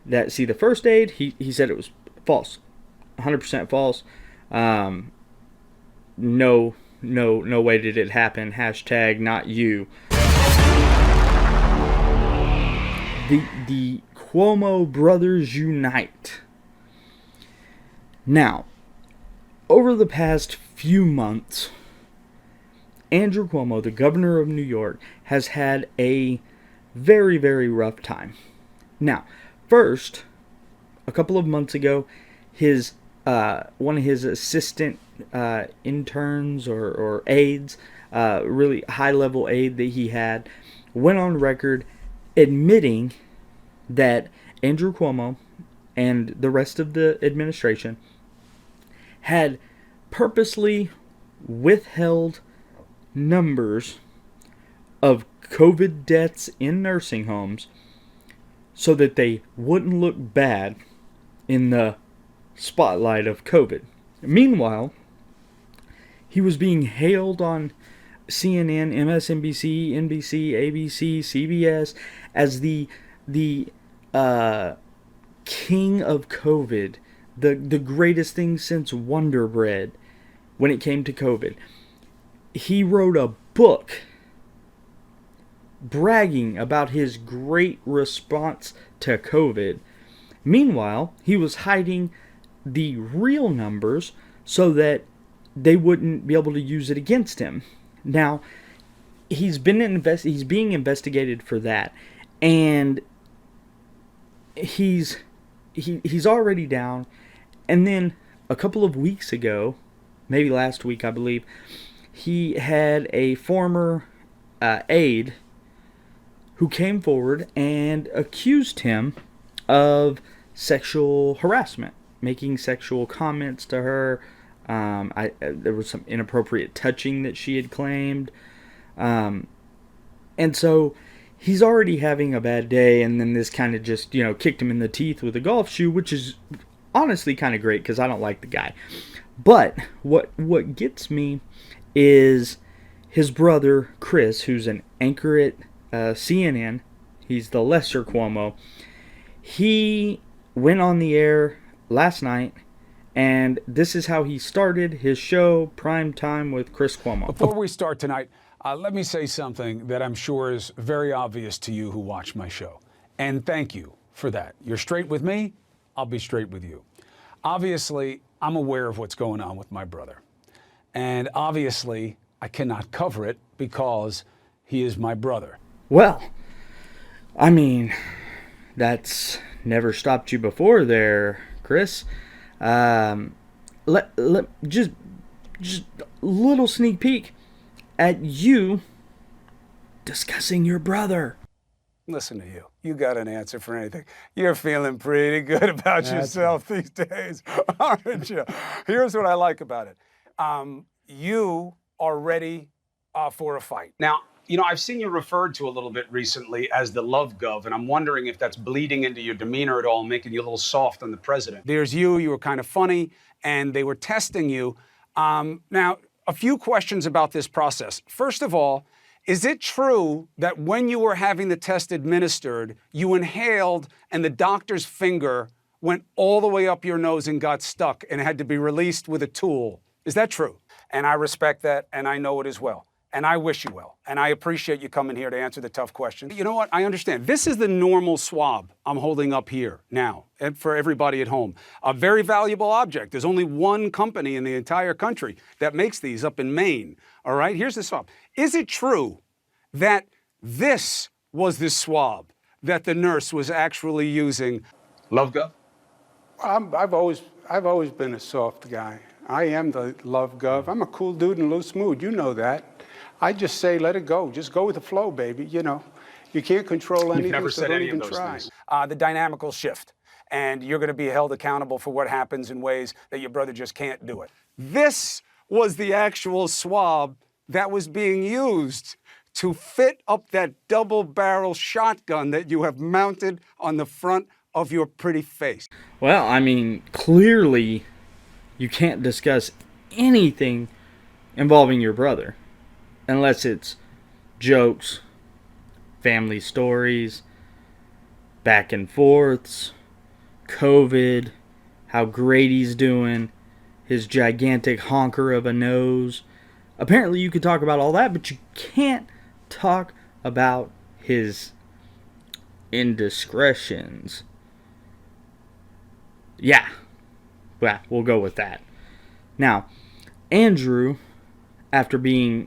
the first aid, he said it was false, 100% false. No way did it happen. Hashtag not you. The Cuomo brothers unite. Now, over the past few months, Andrew Cuomo, the governor of New York, has had a very, very rough time. Now, first, a couple of months ago, his one of his assistant interns or aides, really high-level aide that he had, went on record admitting that Andrew Cuomo and the rest of the administration had purposely withheld numbers of COVID deaths in nursing homes so that they wouldn't look bad in the spotlight of COVID. Meanwhile, he was being hailed on CNN, MSNBC, NBC, ABC, CBS as the king of COVID, the greatest thing since Wonder Bread when it came to COVID. He wrote a book bragging about his great response to COVID. Meanwhile, he was hiding the real numbers so that they wouldn't be able to use it against him. Now, he's being investigated for that, and he's already down. And then a couple of weeks ago, maybe last week, I believe, he had a former aide who came forward and accused him of sexual harassment, making sexual comments to her. There was some inappropriate touching that she had claimed. And so he's already having a bad day, and then this kind of just, kicked him in the teeth with a golf shoe, which is honestly kind of great because I don't like the guy. But what gets me is his brother, Chris, who's an anchor at CNN. He's the lesser Cuomo. He went on the air last night, and this is how he started his show, Prime Time with Chris Cuomo. Before we start tonight, let me say something that I'm sure is very obvious to you who watch my show. And thank you for that. You're straight with me, I'll be straight with you. Obviously, I'm aware of what's going on with my brother. And obviously, I cannot cover it because he is my brother. Well, I mean, that's never stopped you before there, Chris. Just little sneak peek at you discussing your brother. Listen to you. You got an answer for anything. You're feeling pretty good about yourself these days, aren't you? Here's what I like about it. You are ready for a fight. Now, I've seen you referred to a little bit recently as the love gov, and I'm wondering if that's bleeding into your demeanor at all, making you a little soft on the president. There's you were kind of funny, and they were testing you. Now, a few questions about this process. First of all, is it true that when you were having the test administered, you inhaled and the doctor's finger went all the way up your nose and got stuck and had to be released with a tool? Is that true? And I respect that, and I know it as well. And I wish you well. And I appreciate you coming here to answer the tough questions. You know what? I understand. This is the normal swab I'm holding up here now, and for everybody at home. A very valuable object. There's only one company in the entire country that makes these up in Maine. All right? Here's the swab. Is it true that this was the swab that the nurse was actually using? Love gov? I've always been a soft guy. I am the love gov. I'm a cool dude in a loose mood. You know that. I just say, let it go. Just go with the flow, baby. You can't control anything. You've never said any of those things. The dynamic will shift, and you're going to be held accountable for what happens in ways that your brother just can't do it. This was the actual swab that was being used to fit up that double-barrel shotgun that you have mounted on the front of your pretty face. Well, I mean, clearly you can't discuss anything involving your brother unless it's jokes, family stories, back and forths, COVID, how great he's doing, his gigantic honker of a nose. Apparently you could talk about all that, but you can't talk about his indiscretions. Yeah. Well, we'll go with that. Now, Andrew, after the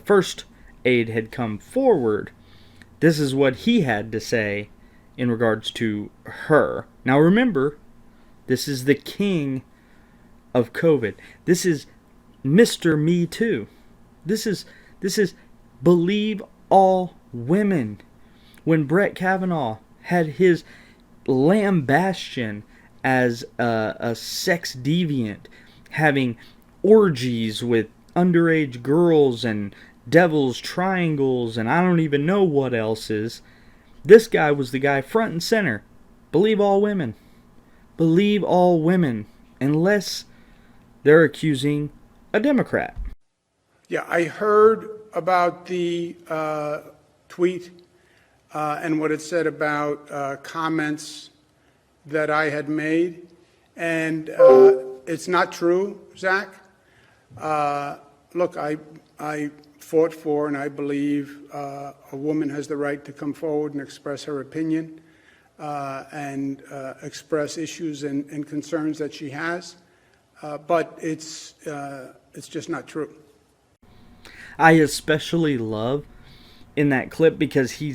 first aide had come forward, this is what he had to say in regards to her. Now remember, this is the king of COVID. This is Mr. Me Too. This is believe all women. When Brett Kavanaugh had his lambastion as a sex deviant, having orgies with underage girls and devil's triangles and I don't even know what else is, this guy was the guy front and center. Believe all women. Believe all women. Unless they're accusing a Democrat. Yeah, I heard about the tweet and what it said about comments that I had made. And it's not true, Zach. Look, I fought for and I believe a woman has the right to come forward and express her opinion and express issues and concerns that she has. But it's just not true. I especially love in that clip because he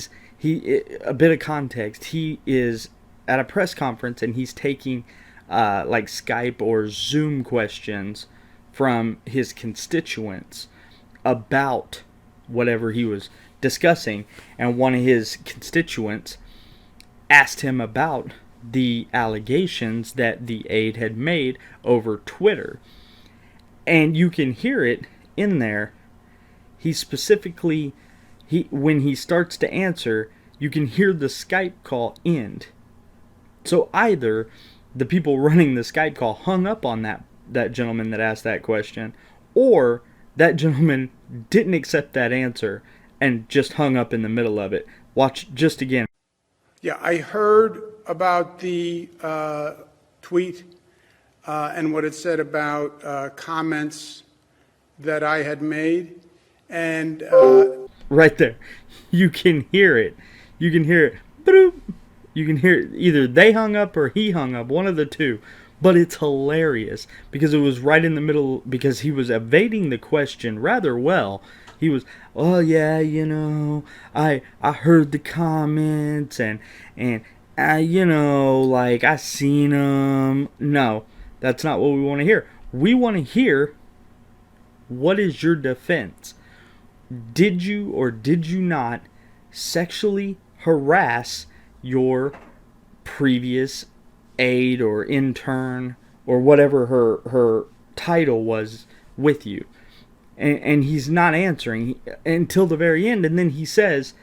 a bit of context. He is at a press conference and he's taking like Skype or Zoom questions from his constituents about whatever he was discussing, and one of his constituents asked him about the allegations that the aide had made over Twitter. And you can hear it in there. He specifically, when he starts to answer, you can hear the Skype call end. So either the people running the Skype call hung up on that gentleman that asked that question, or that gentleman didn't accept that answer and just hung up in the middle of it. Watch just again. Yeah, I heard about the tweet and what it said about comments that I had made. And right there. You can hear it. You can hear it. Bloop. You can hear it. Either they hung up or he hung up. One of the two. But it's hilarious because it was right in the middle, because he was evading the question rather well. He was, oh yeah, you know, I heard the comments and you know, like I seen them. No, that's not what we want to hear. We want to hear, what is your defense? Did you or did you not sexually harass your previous aide or intern or whatever her title was with you? And he's not answering until the very end, and then he says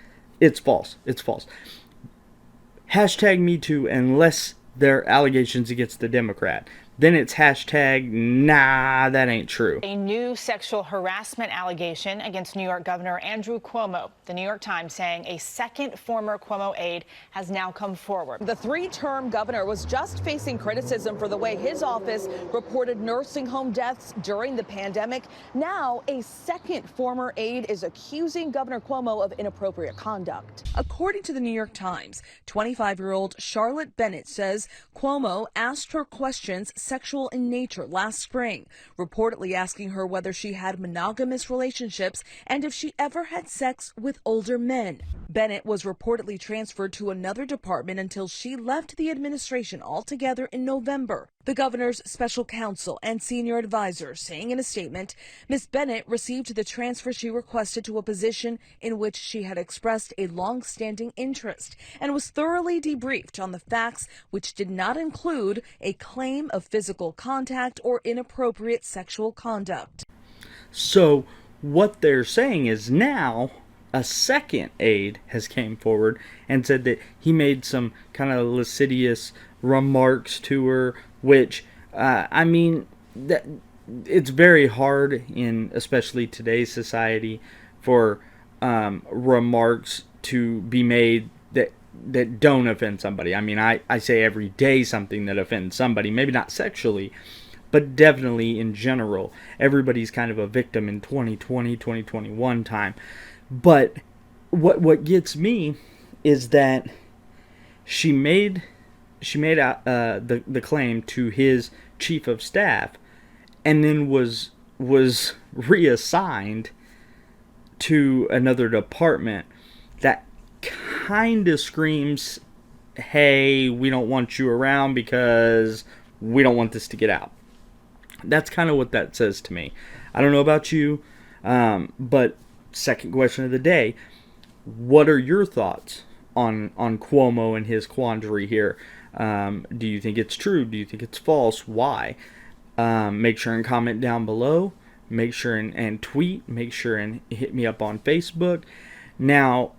it's false. It's false. Hashtag Me Too unless they're allegations against the Democrat. Then it's hashtag, nah, that ain't true. A new sexual harassment allegation against New York Governor Andrew Cuomo. The New York Times saying a second former Cuomo aide has now come forward. The three-term governor was just facing criticism for the way his office reported nursing home deaths during the pandemic. Now, a second former aide is accusing Governor Cuomo of inappropriate conduct. According to the New York Times, 25-year-old Charlotte Bennett says Cuomo asked her questions sexual in nature last spring, reportedly asking her whether she had monogamous relationships and if she ever had sex with older men. Bennett was reportedly transferred to another department until she left the administration altogether in November. The governor's special counsel and senior advisor saying in a statement, Ms. Bennett received the transfer she requested to a position in which she had expressed a long-standing interest and was thoroughly debriefed on the facts, which did not include a claim of physical contact or inappropriate sexual conduct. So what they're saying is now a second aide has came forward and said that he made some kind of lascivious remarks to her, which I mean, that it's very hard in especially today's society for remarks to be made that that don't offend somebody. I mean, I say every day something that offends somebody, maybe not sexually, but definitely in general. Everybody's kind of a victim in 2020, 2021 time. But what gets me is that she made the claim to his chief of staff, and then was reassigned to another department. That kind of screams, hey, we don't want you around because we don't want this to get out. That's kind of what that says to me. I don't know about you, but second question of the day, what are your thoughts on Cuomo and his quandary here? Do you think it's true? Do you think it's false? Why? Make sure and comment down below. Make sure and tweet. Make sure and hit me up on Facebook. Now,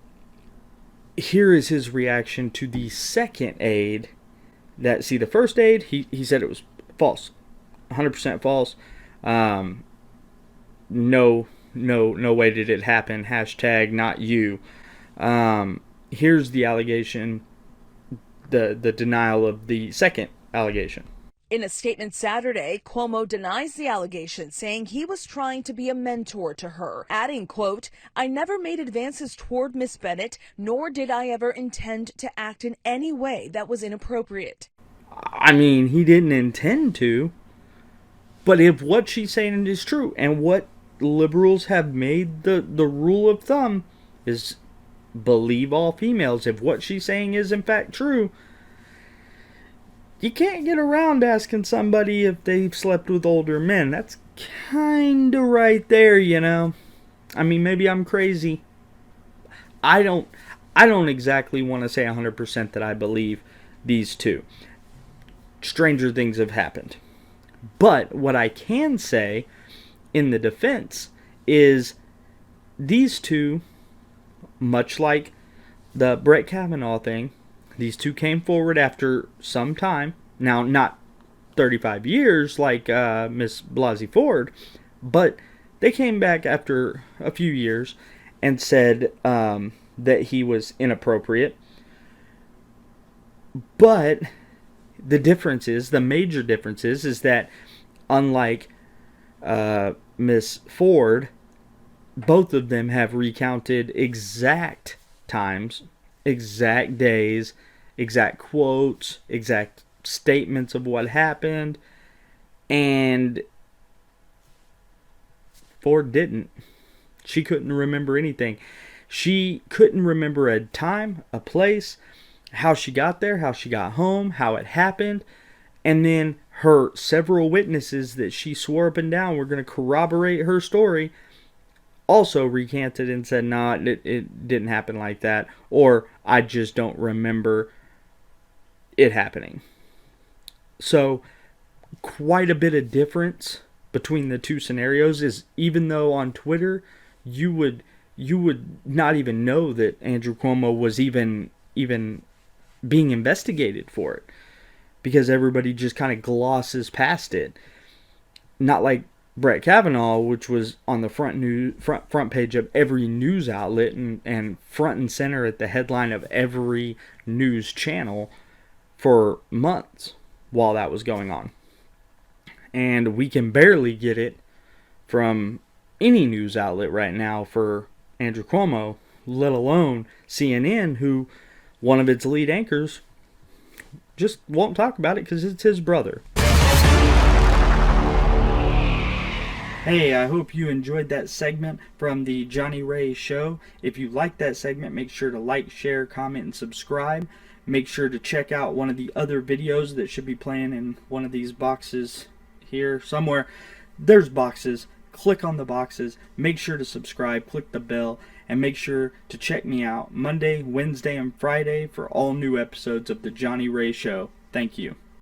here is his reaction to the second aide. The first aide, he said it was false. 100% false. No way did it happen. Hashtag not you. Here's the allegation, the denial of the second allegation. In a statement Saturday, Cuomo denies the allegation, saying he was trying to be a mentor to her, adding, quote, "I never made advances toward Miss Bennett, nor did I ever intend to act in any way that was inappropriate." I mean, he didn't intend to, but if what she's saying is true, and what liberals have made the rule of thumb is believe all females, if what she's saying is in fact true, you can't get around asking somebody if they've slept with older men. That's kind of right there, you know. I mean, maybe I'm crazy. I don't exactly want to say 100% that I believe these two. Stranger things have happened. But what I can say in the defense is these two, much like the Brett Kavanaugh thing, these two came forward after some time. Now, not 35 years like Miss Blasey Ford, but they came back after a few years and said that he was inappropriate. But the major difference is that unlike Miss Ford, both of them have recounted exact times, exact days, exact quotes, exact statements of what happened, and Ford didn't. She couldn't remember anything. She couldn't remember a time, a place, how she got there, how she got home, how it happened, and then her several witnesses that she swore up and down were going to corroborate her story also recanted and said, nah, it didn't happen like that, or I just don't remember it happening. So quite a bit of difference between the two scenarios. Is even though on Twitter you would not even know that Andrew Cuomo was even being investigated for it, because everybody just kind of glosses past it. Not like Brett Kavanaugh, which was on the front page of every news outlet and front and center at the headline of every news channel for months while that was going on. And we can barely get it from any news outlet right now for Andrew Cuomo, let alone CNN, who one of its lead anchors just won't talk about it because it's his brother. Hey, I hope you enjoyed that segment from the Johnny Ray Show. If you liked that segment, make sure to like, share, comment, and subscribe. Make sure to check out one of the other videos that should be playing in one of these boxes here somewhere. There's boxes. Click on the boxes. Make sure to subscribe. Click the bell. And make sure to check me out Monday, Wednesday, and Friday for all new episodes of the Johnny Ray Show. Thank you.